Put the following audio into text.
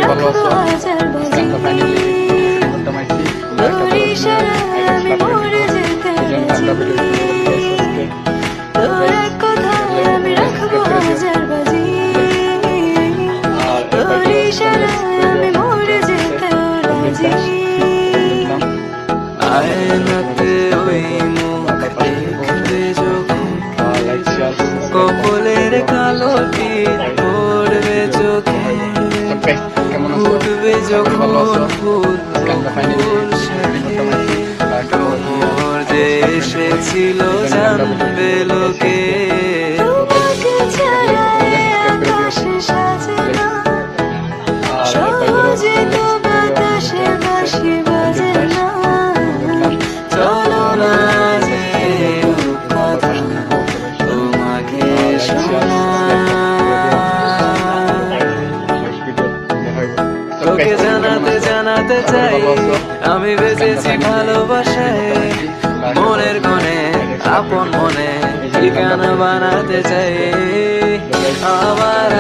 ভালো আছো? গানটা ফাইনালি বলতে পারছি গানটা ভিডিও আয়নাতে ওই মুখ দেখবে যখন কপলের কালো টিপ পড়বে চোখে উঠবে যখন ফুল তোমর যে এসেছিল জানবে লোকে চলো না যে কথা তোমাকে তোকে জানাতে চাই আমি বেঁচেছি ভালোবাসায় মনের কোণে আপন মনে ঠিকানা বানাতে চাই আমার